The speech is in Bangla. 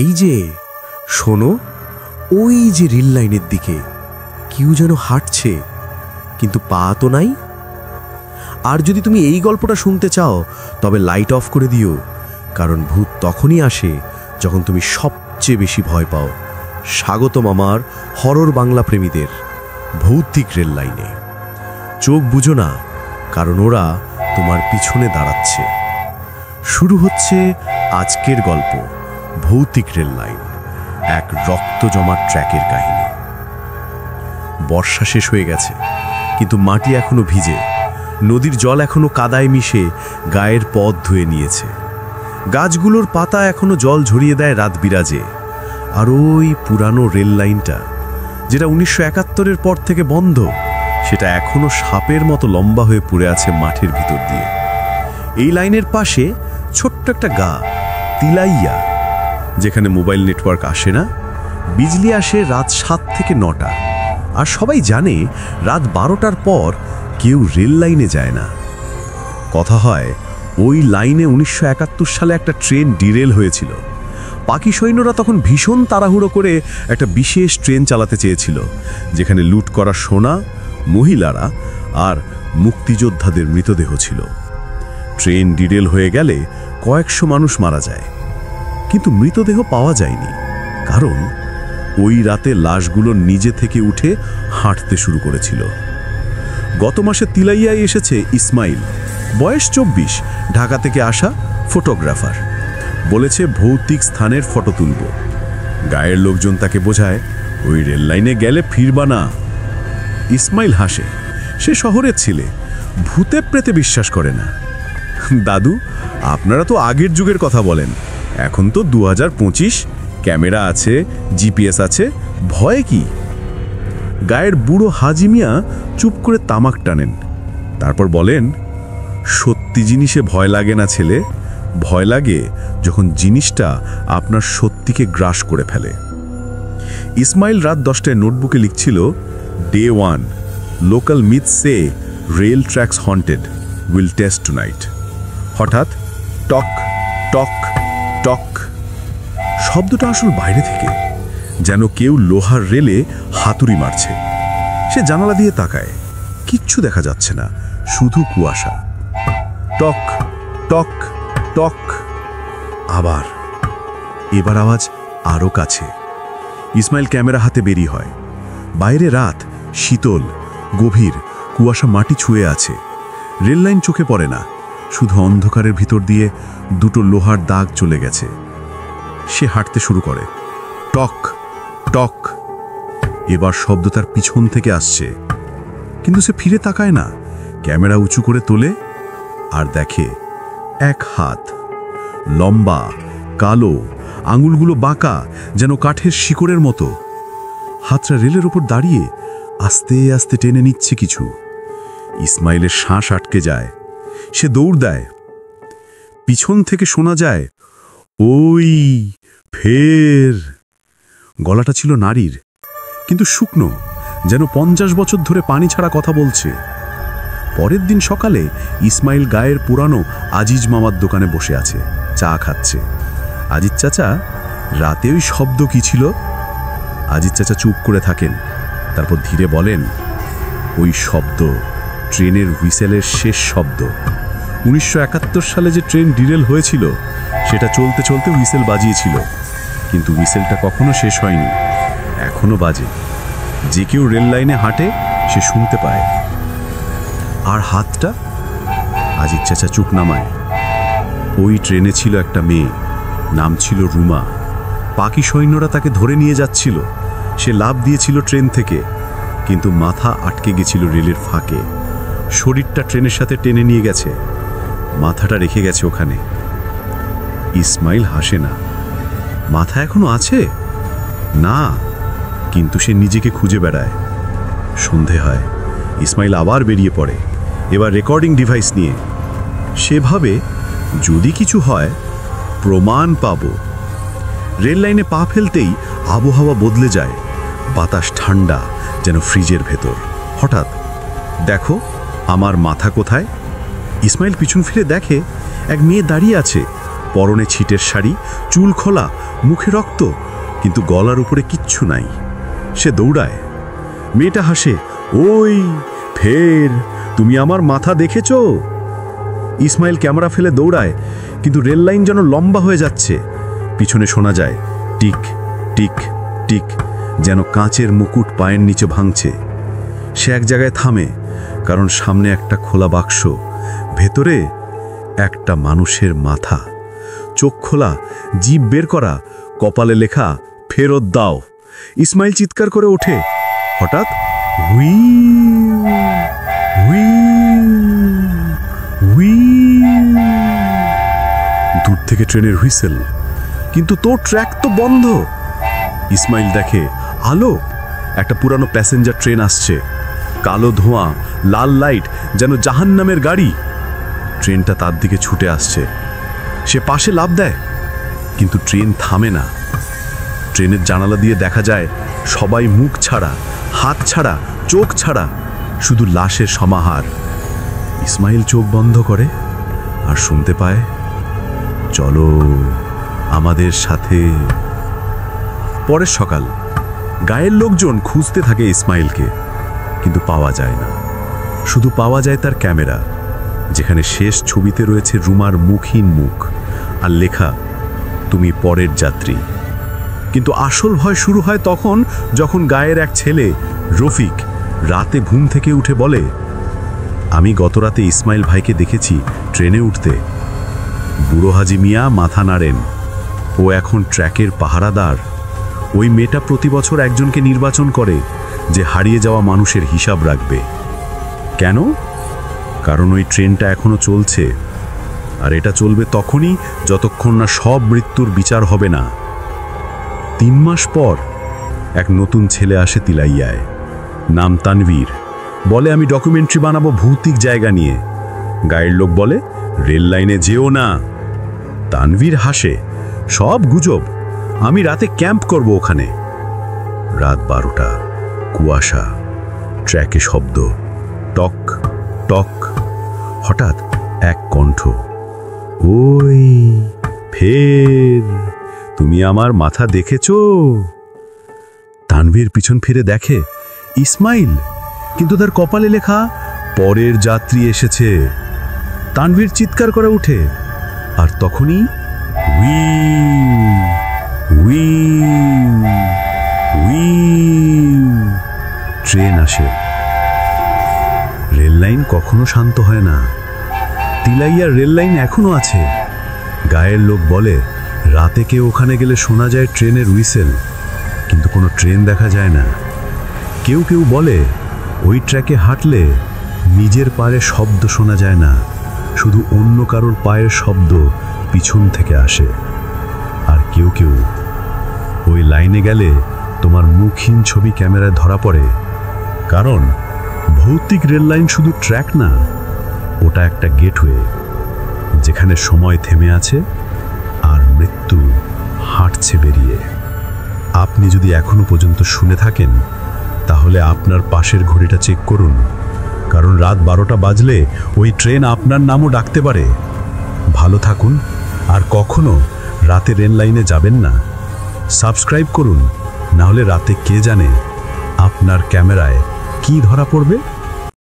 এই যে শোনো, ওই যে রেল লাইনের দিকে কেউ যেন হাঁটছে, কিন্তু পা তো নাই। আর যদি তুমি এই গল্পটা শুনতে চাও তবে লাইট অফ করে দিও, কারণ ভূত তখনই আসে যখন তুমি সবচেয়ে বেশি ভয় পাও। স্বাগতম আমার হরর বাংলা প্রেমীদের ভৌতিক রেল লাইনে। চোখ বুঝো না, কারণ ওরা তোমার পিছনে দাঁড়াচ্ছে। শুরু হচ্ছে আজকের গল্প, ভৌতিক রেল লাইন, এক রক্ত জমাট ট্র্যাকের কাহিনী। বর্ষা শেষ হয়ে গেছে, কিন্তু মাটি এখনো ভিজে, নদীর জল এখনো কাদায় মিশে গায়ের পথ ধুয়ে নিয়েছে। গাছগুলোর পাতা এখনো জল ঝরিয়ে দেয় রাত বিরাজে। আর ওই পুরানো রেল লাইনটা, যেটা 1971-এর পর থেকে বন্ধ, সেটা এখনো সাপের মতো লম্বা হয়ে পড়ে আছে মাঠের ভিতর দিয়ে। এই লাইনের পাশে ছোট্ট একটা গা, তিলাইয়া, যেখানে মোবাইল নেটওয়ার্ক আসে না, বিজলি আসে রাত 7 থেকে 9টা। আর সবাই জানে রাত 12টার পর কেউ রেল লাইনে যায় না। কথা হয় ওই লাইনে 1971 সালে একটা ট্রেন ডিরেল হয়েছিল। পাকি সৈন্যরা তখন ভীষণ তাড়াহুড়ো করে একটা বিশেষ ট্রেন চালাতে চেয়েছিল, যেখানে লুট করা সোনা, মহিলারা আর মুক্তিযোদ্ধাদের মৃতদেহ ছিল। ট্রেন ডিরেল হয়ে গেলে কয়েকশো মানুষ মারা যায়, কিন্তু মৃতদেহ পাওয়া যায়নি, কারণ ওই রাতে লাশগুলো নিজে থেকে উঠে হাঁটতে শুরু করেছিল। গত মাসে তিলাইয়ায় এসেছে ইসমাইল, বয়স 24, ঢাকা থেকে আসা ফটোগ্রাফার। বলেছে ভৌতিক স্থানের ফটো তুলব। গায়ের লোকজন তাকে বোঝায়, ওই রেল লাইনে গেলে ফিরবা না। ইসমাইল হাসে, সে শহরের ছেলে, ভূতে প্রেতে বিশ্বাস করে না। দাদু, আপনারা তো আগের যুগের কথা বলেন, এখন তো 2025, ক্যামেরা আছে, জিপিএস আছে, ভয় কি? গায়ের বুড়ো হাজি মিয়া চুপ করে তামাক টানেন, তারপর বলেন, সত্যি জিনিসে ভয় লাগে না ছেলে, ভয় লাগে যখন জিনিসটা আপনার সত্যিকে গ্রাস করে ফেলে। ইসমাইল রাত 10টায় নোটবুকে লিখছিল, day 1, local myth say rail tracks haunted, will test tonight. হঠাৎ টক টক টক শব্দটা আসল বাইরে থেকে, যেন কেউ লোহার রেলে হাতুড়ি মারছে। সে জানালা দিয়ে তাকায়, কিচ্ছু দেখা যাচ্ছে না, শুধু কুয়াশা। টক টক টক, আবার, এবার আওয়াজ আরো কাছে। ইসমাইল ক্যামেরা হাতে বেরিয়ে হয়। বাইরে রাত, শীতল, গভীর, কুয়াশা মাটি ছুঁয়ে আছে। রেল লাইন চোখে পড়ে না, শুধু অন্ধকারের ভিতর দিয়ে দুটো লোহার দাগ চলে গেছে। সে হাঁটতে শুরু করে। টক টক, এবার শব্দ তার পিছন থেকে আসছে, কিন্তু সে ফিরে তাকায় না। ক্যামেরা উঁচু করে তোলে আর দেখে এক হাত, লম্বা, কালো, আঙুলগুলো বাঁকা, যেন কাঠের শিকড়ের মতো। হাতটা রেলের ওপর দাঁড়িয়ে আস্তে আস্তে টেনে নিচ্ছে কিছু। ইসমাইলের শ্বাস আটকে যায়, সে দৌড় দেয়। পিছন থেকে শোনা যায়, ওই ফের। গলাটা ছিল নারীর, কিন্তু শুকনো, যেন 50 বছর ধরে পানি ছাড়া কথা বলছে। পরের দিন সকালে ইসমাইল গায়ের পুরানো আজিজ মামার দোকানে বসে আছে, চা খাচ্ছে। আজিজ চাচা, রাতে ওই শব্দ কি ছিল? আজিজ চাচা চুপ করে থাকেন, তারপর ধীরে বলেন, ওই শব্দ ট্রেনের হুইসেলের শেষ শব্দ। 1971 সালে যে ট্রেন ডিরেল হয়েছিল, সেটা চলতে চলতে হুইসেল বাজিয়েছিল, কিন্তু হুইসেলটা কখনো শেষ হয়নি, এখনো বাজে। যে কেউ রেল লাইনে হাঁটে সে শুনতে পায়। আর হাতটা? আজিজ চাচা চুপ নামায়। ওই ট্রেনে ছিল একটা মেয়ে, নাম ছিল রুমা। পাকি সৈন্যরা তাকে ধরে নিয়ে যাচ্ছিল। সে লাফ দিয়েছিল ট্রেন থেকে, কিন্তু মাথা আটকে গেছিল রেলের ফাঁকে। শরীরটা ট্রেনের সাথে টেনে নিয়ে গেছে, মাথাটা রেখে গেছে ওখানে। ইসমাইল হাসে না। মাথা এখনো আছে না, কিন্তু সে নিজেকে খুঁজে বেড়ায়। সন্ধে হয়, ইসমাইল আবার বেরিয়ে পড়ে, এবার রেকর্ডিং ডিভাইস নিয়ে। সেভাবে যদি কিছু হয় প্রমাণ পাব। রেল লাইনে পা ফেলতেই আবহাওয়া বদলে যায়, বাতাস ঠান্ডা, যেন ফ্রিজের ভেতর। হঠাৎ, দেখো আমার মাথা কোথায়? ইসমাইল পিছন ফিরে দেখে এক মেয়ে দাঁড়িয়ে আছে, পরনে ছিটের শাড়ি, চুল খোলা, মুখে রক্ত, কিন্তু গলার উপরে কিচ্ছু নাই। সে দৌড়ায়। মেয়েটা হাসে, ওই ফের তুমি আমার মাথা দেখেছ? ইসমাইল ক্যামেরা ফেলে দৌড়ায়, কিন্তু রেল লাইন যেন লম্বা হয়ে যাচ্ছে। পিছনে শোনা যায় টিক টিক টিক, যেন কাঁচের মুকুট পায়ের নিচে ভাঙছে। সে এক জায়গায় থামে, কারণ সামনে একটা খোলা বাক্স, ভেতরে একটা মানুষের মাথা, চোখ খোলা, জিভ বের করা, কপালে লেখা ফেরত দাও। ইসমাইল চিৎকার করে ওঠে। হঠাৎ হুই হুই হুই, দূর থেকে ট্রেনের হুইসেল, কিন্তু তোর ট্র্যাক তো বন্ধ। ইসমাইল দেখে আলো, একটা পুরানো প্যাসেঞ্জার ট্রেন আসছে, কালো ধোঁয়া, লাল লাইট, যেন জাহান্নামের গাড়ি। ট্রেনটা তার দিকে ছুটে আসছে। সে পাশে লাফ দেয়, কিন্তু ট্রেন থামে না। ট্রেনের জানালা দিয়ে দেখা যায় সবাই মুখ ছাড়া, হাত ছাড়া, চোখ ছাড়া, শুধু লাশের সমাহার। ইসমাইল চোখ বন্ধ করে আর শুনতে পায়, চলো আমাদের সাথে। পরের সকাল, গায়ের লোকজন খুঁজতে থাকে ইসমাইলকে, কিন্তু পাওয়া যায় না। শুধু পাওয়া যায় তার ক্যামেরা, যেখানে শেষ ছবিতে রয়েছে রুমার মুখহীন মুখ আর লেখা, তুমি পরের যাত্রী। কিন্তু আসল ভয় শুরু হয় তখন, যখন গায়ের এক ছেলে রফিক রাতে ঘুম থেকে উঠে বলে, আমি গতরাতে ইসমাইল ভাইকে দেখেছি ট্রেনে উঠতে। বুড়ো হাজি মিয়া মাথা নাড়েন, ও এখন ট্র্যাকের পাহারাদার। ওই মেয়েটা প্রতি বছর একজনকে নির্বাচন করে, যে হারিয়ে যাওয়া মানুষের হিসাব রাখবে। কেন? কারণ ওই ট্রেনটা এখনো চলছে, আর এটা চলবে তখনই যতক্ষণ না সব মৃত্যুর বিচার হবে না। 3 মাস পর এক নতুন ছেলে আসে তিলাইয়ায়, নাম তানভীর। বলে, আমি ডকুমেন্টারি বানাবো ভৌতিক জায়গা নিয়ে। গাইড লোক বলে, রেল লাইনে যেও না। তানভীর হাসে, সব গুজব, আমি রাতে ক্যাম্প করব ওখানে। রাত 12টা, কুয়াশা, ট্র্যাকে শব্দ, টক টক। হঠাৎ এক কণ্ঠ, ওই ফের তুমি আমার মাথা দেখেছ? তানভীর পিছন ফিরে দেখে ইসমাইল, কিন্তু তার কপালে লেখা পরের যাত্রী এসেছে। তানভীর চিৎকার করে উঠে, আর তখনই উই উই উই ট্রেন আসে। রেল লাইন কখনো শান্ত হয় না। তিলাইয়ার রেল লাইন এখনো আছে। গায়ের লোক বলে, রাতে কেউ ওখানে গেলে শোনা যায় ট্রেনের হুইসেল, কিন্তু কোনো ট্রেন দেখা যায় না। কেউ কেউ বলে, ওই ট্র্যাকে হাঁটলে নিজের পায়ে শব্দ শোনা যায় না, শুধু অন্য কারোর পায়ের শব্দ পিছন থেকে আসে। আর কেউ কেউ, ওই লাইনে গেলে তোমার মুখহীন ছবি ক্যামেরায় ধরা পড়ে। কারণ ভৌতিক রেল লাইন শুধু ট্র্যাক না, ওটা একটা গেটওয়ে, যেখানে সময় থেমে আছে আর মৃত্যু হাঁটছে বেরিয়ে। আপনি যদি এখনো পর্যন্ত শুনে থাকেন, তাহলে আপনার পাশের ঘড়িটা চেক করুন, কারণ রাত 12টা বাজলে ওই ট্রেন আপনার নামও ডাকতে পারে। ভালো থাকুন, আর কখনো রাতে রেল লাইনে যাবেন না। সাবস্ক্রাইব করুন, নাহলে রাতে কে জানে আপনার ক্যামেরায় কি ধরা পড়বে।